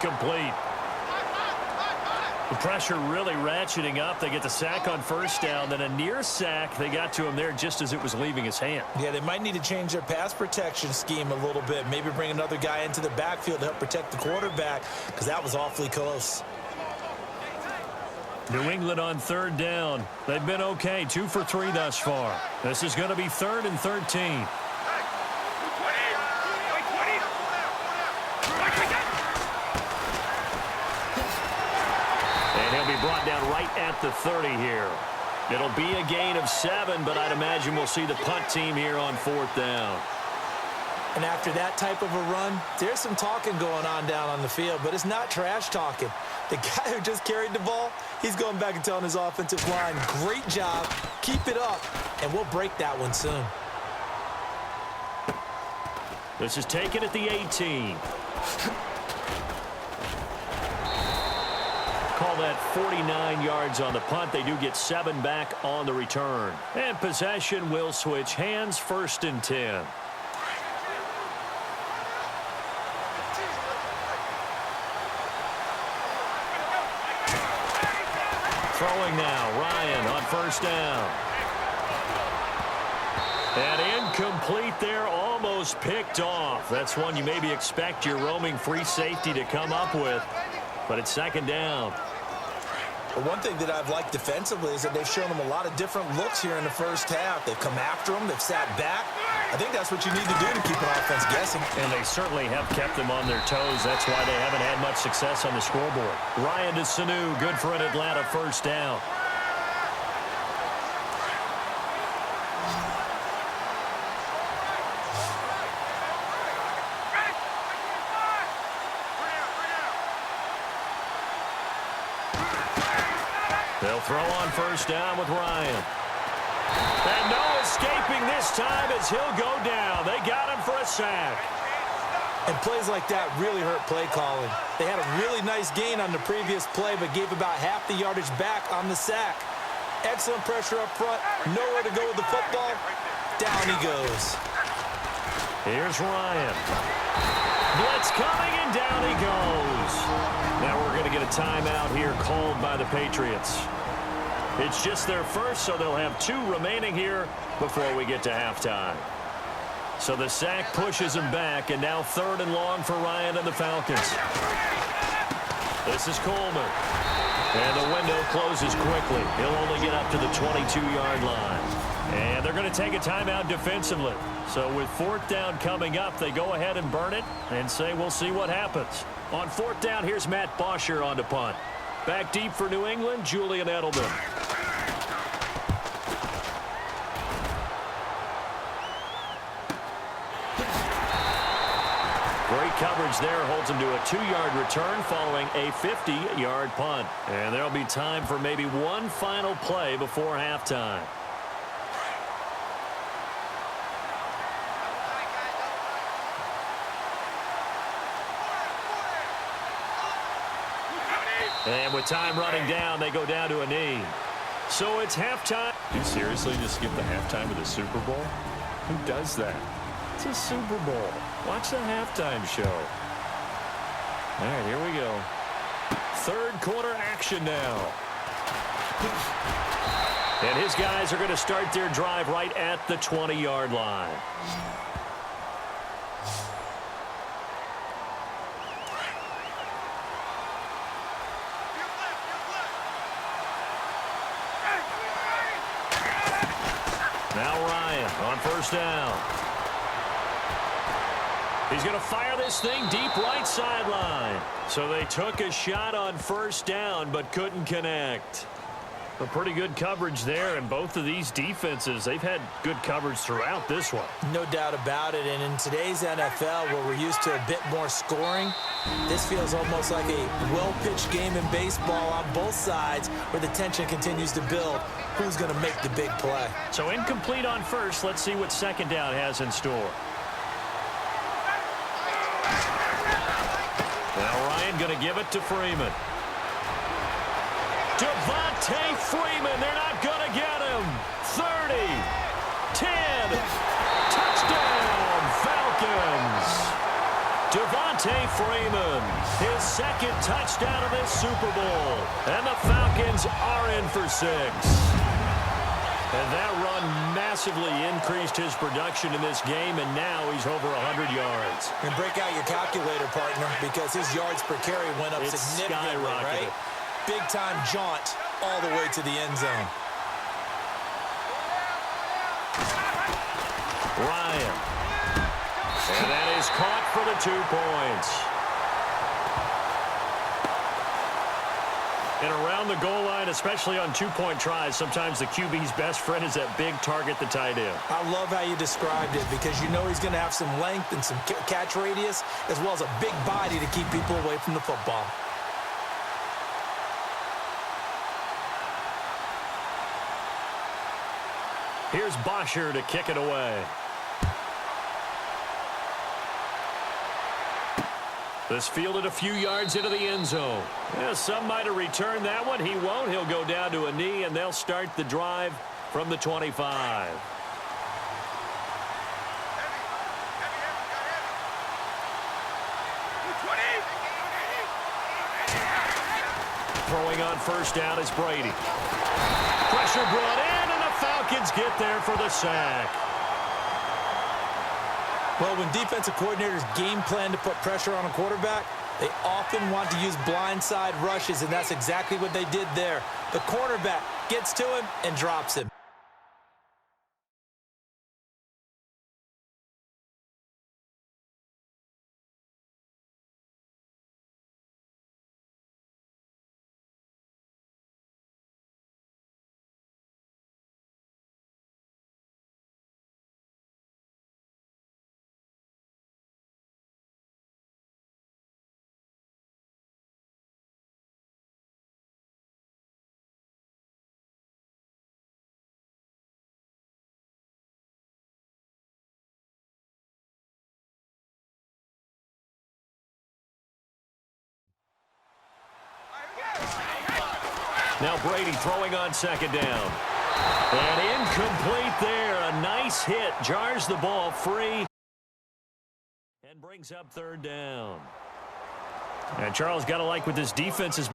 Complete. The pressure really ratcheting up. They get the sack on first down, then a near sack. They got to him there just as it was leaving his hand. Yeah, they might need to change their pass protection scheme a little bit. Maybe bring another guy into the backfield to help protect the quarterback, because that was awfully close. New England on third down. They've been okay, 2 for 3 thus far. This is going to be 3rd and 13. Brought down right at the 30 here. It'll be a gain of 7, but I'd imagine we'll see the punt team here on 4th down. And after that type of a run, there's some talking going on down on the field, but it's not trash talking. The guy who just carried the ball, he's going back and telling his offensive line, great job, keep it up, and we'll break that one soon. This is taken at the 18. Call that 49 yards on the punt. They do get 7 back on the return. And possession will switch hands, 1st and 10. Throwing now, Ryan on 1st down. And incomplete there, almost picked off. That's one you maybe expect your roaming free safety to come up with. But it's 2nd down. Well, one thing that I've liked defensively is that they've shown them a lot of different looks here in the first half. They've come after them. They've sat back. I think that's what you need to do to keep an offense guessing. And they certainly have kept them on their toes. That's why they haven't had much success on the scoreboard. Ryan to Sanu, good for an Atlanta 1st down. They'll throw on 1st down with Ryan. And no escaping this time as he'll go down. They got him for a sack. And plays like that really hurt play calling. They had a really nice gain on the previous play, but gave about half the yardage back on the sack. Excellent pressure up front. Nowhere to go with the football. Down he goes. Here's Ryan. Blitz coming, and down he goes. Now we're going to get a timeout here called by the Patriots. It's just their first, so they'll have 2 remaining here before we get to halftime. So the sack pushes him back, and now 3rd and long for Ryan and the Falcons. This is Coleman. And the window closes quickly. He'll only get up to the 22-yard line. And they're going to take a timeout defensively. So with 4th down coming up, they go ahead and burn it and say we'll see what happens. On 4th down, here's Matt Bosher on to punt. Back deep for New England, Julian Edelman. Great coverage there, holds him to a 2-yard return following a 50-yard punt. And there'll be time for maybe one final play before halftime. And with time running down, they go down to a knee. So it's halftime. You seriously just skip the halftime of the Super Bowl? Who does that? It's a Super Bowl. Watch the halftime show. All right, here we go. 3rd quarter action now. And his guys are going to start their drive right at the 20-yard line. Now Ryan on 1st down. He's going to fire this thing deep right sideline. So they took a shot on 1st down but couldn't connect. A pretty good coverage there, and both of these defenses, they've had good coverage throughout this one. No doubt about it, and in today's NFL, where we're used to a bit more scoring, this feels almost like a well-pitched game in baseball on both sides where the tension continues to build. Who's going to make the big play? So incomplete on 1st. Let's see what 2nd down has in store. Now Ryan going to give it to Freeman. Devontae Freeman, they're not going to get him. 30, 10, touchdown, Falcons. Devontae Freeman, his second touchdown of this Super Bowl. And the Falcons are in for 6. And that run massively increased his production in this game, and now he's over 100 yards. And break out your calculator, partner, because his yards per carry went up significantly, right? Big-time jaunt all the way to the end zone. Ryan. And that is caught for the 2 points. And around the goal line, especially on 2-point tries, sometimes the QB's best friend is that big target, the tight end. I love how you described it because you know he's going to have some length and some catch radius as well as a big body to keep people away from the football. Here's Bosher to kick it away. This fielded a few yards into the end zone. Yeah, some might have returned that one. He won't. He'll go down to a knee, and they'll start the drive from the 25. Throwing on first down is Brady. Pressure brought in, and the Falcons get there for the sack. Well, when defensive coordinators game plan to put pressure on a quarterback, they often want to use blindside rushes, and that's exactly what they did there. The cornerback gets to him and drops him. Now Brady throwing on second down. And incomplete there. A nice hit. Jars the ball free. And brings up third down. And Charles, got to like what this defense is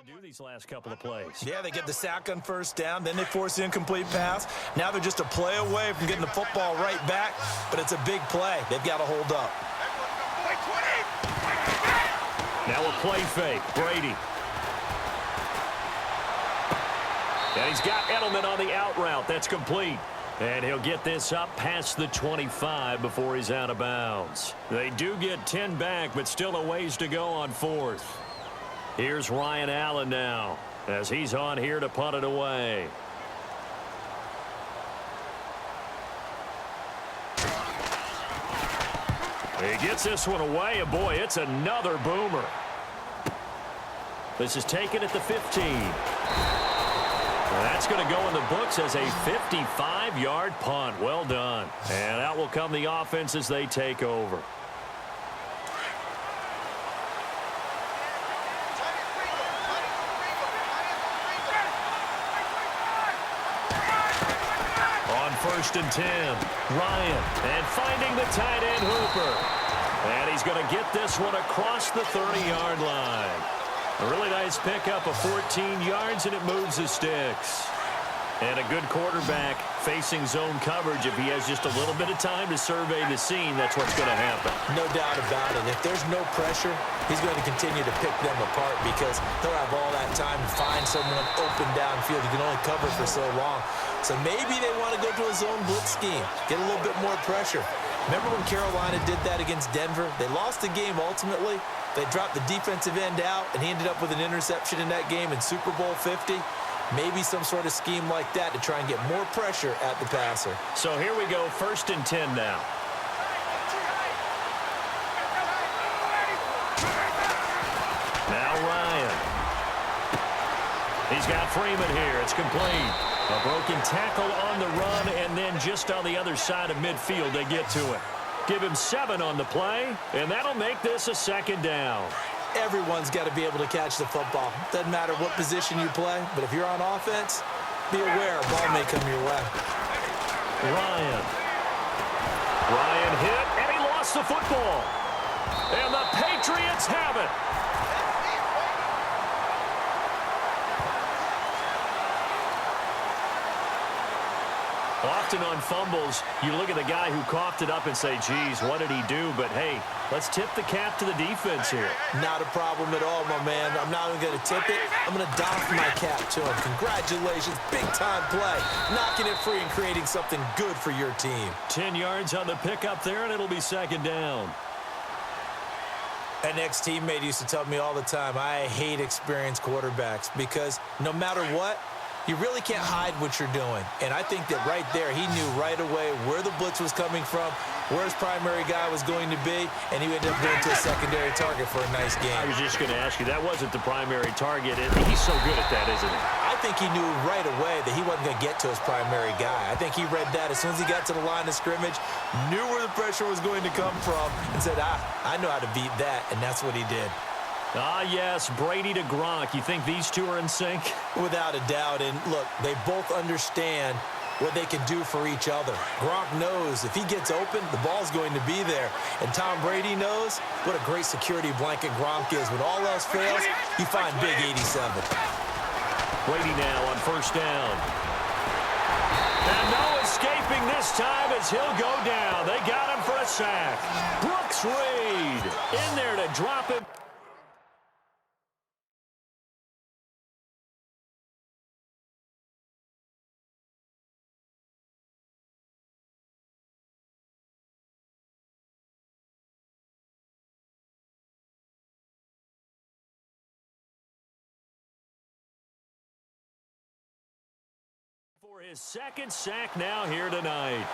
do these last couple of plays. Yeah, they get the sack on first down. Then they force the incomplete pass. Now they're just a play away from getting the football right back. But it's a big play. They've got to hold up. Now a play fake. Brady. And he's got Edelman on the out route. That's complete. And he'll get this up past the 25 before he's out of bounds. They do get 10 back, but still a ways to go on fourth. Here's Ryan Allen now as he's on here to punt it away. He gets this one away, and boy, it's another boomer. This is taken at the 15. That's going to go in the books as a 55-yard punt. Well done. And out will come the offense as they take over. On 1st and 10, Ryan, and finding the tight end Hooper. And he's going to get this one across the 30-yard line. A really nice pickup of 14 yards, and it moves the sticks. And a good quarterback facing zone coverage. If he has just a little bit of time to survey the scene, that's what's going to happen. No doubt about it. If there's no pressure, he's going to continue to pick them apart because he'll have all that time to find someone open downfield. He can only cover for so long. So maybe they want to go to a zone blitz scheme, get a little bit more pressure. Remember when Carolina did that against Denver? They lost the game ultimately. They dropped the defensive end out, and he ended up with an interception in that game in Super Bowl 50. Maybe some sort of scheme like that to try and get more pressure at the passer. So here we go, 1st and 10 now. Now Ryan. He's got Freeman here. It's complete. A broken tackle on the run, and then just on the other side of midfield, they get to it. Give him 7 on the play, and that'll make this a 2nd down. Everyone's got to be able to catch the football. Doesn't matter what position you play, but if you're on offense, be aware a ball may come your way. Ryan. Ryan hit, and he lost the football. And the Patriots have it. Often on fumbles, you look at the guy who coughed it up and say, geez, what did he do? But, hey, let's tip the cap to the defense here. Not a problem at all, my man. I'm not even going to tip it. I'm going to doff my cap to him. Congratulations. Big-time play. Knocking it free and creating something good for your team. 10 yards on the pickup there, and it'll be second down. An ex-teammate used to tell me all the time, I hate experienced quarterbacks because no matter what, you really can't hide what you're doing. And I think that right there, he knew right away where the blitz was coming from, where his primary guy was going to be, and he ended up going to a secondary target for a nice game. I was just going to ask you, that wasn't the primary target. He's so good at that, isn't he? I think he knew right away that he wasn't going to get to his primary guy. I think he read that as soon as he got to the line of scrimmage, knew where the pressure was going to come from, and said, I know how to beat that, and that's what he did. Ah, yes, Brady to Gronk. You think these two are in sync? Without a doubt. And, look, they both understand what they can do for each other. Gronk knows if he gets open, the ball's going to be there. And Tom Brady knows what a great security blanket Gronk is. When all else fails, you find Big 87. Brady now on first down. And no escaping this time as he'll go down. They got him for a sack. Brooks Reed in there to drop him. For his second sack now here tonight.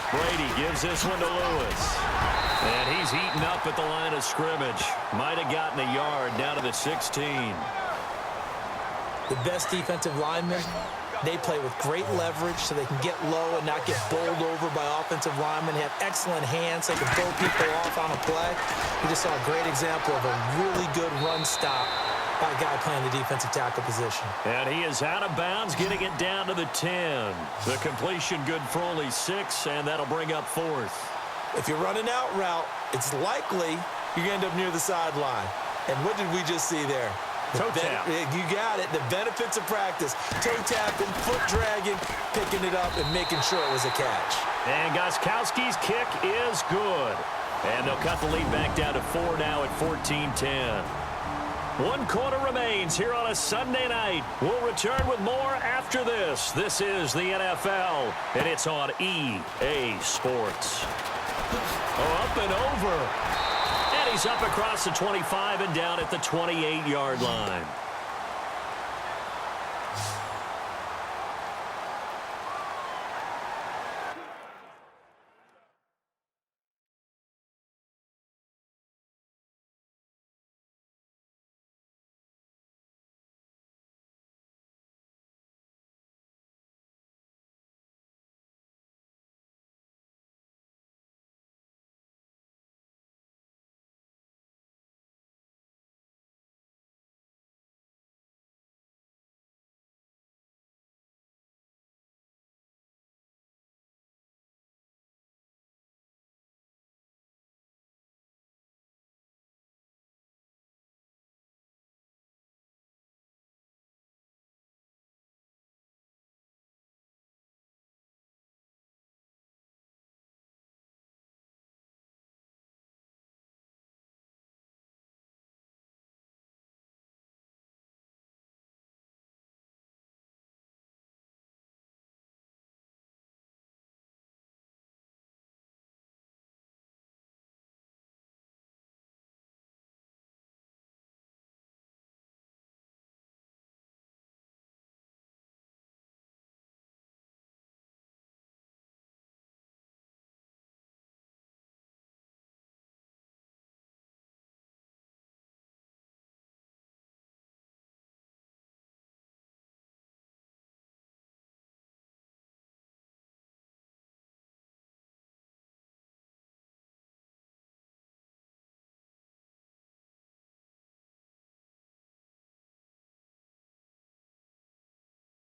Brady gives this one to Lewis. And he's eaten up at the line of scrimmage. Might have gotten a yard down to the 16. The best defensive linemen, they play with great leverage so they can get low and not get bowled over by offensive linemen. They have excellent hands. They can throw people off on a play. We just saw a great example of a really good run stop by a guy playing the defensive tackle position. And he is out of bounds, getting it down to the 10. The completion good for only 6, and that'll bring up fourth. If you're running out route, it's likely you're going to end up near the sideline. And what did we just see there? Toe tap. You got it. The benefits of practice. Toe tapping, foot dragging, picking it up, and making sure it was a catch. And Gostkowski's kick is good. And they'll cut the lead back down to 4 now at 14-10. 1 quarter remains here on a Sunday night. We'll return with more after this. This is the NFL, and it's on EA Sports. Oh, up and over. And he's up across the 25 and down at the 28-yard line.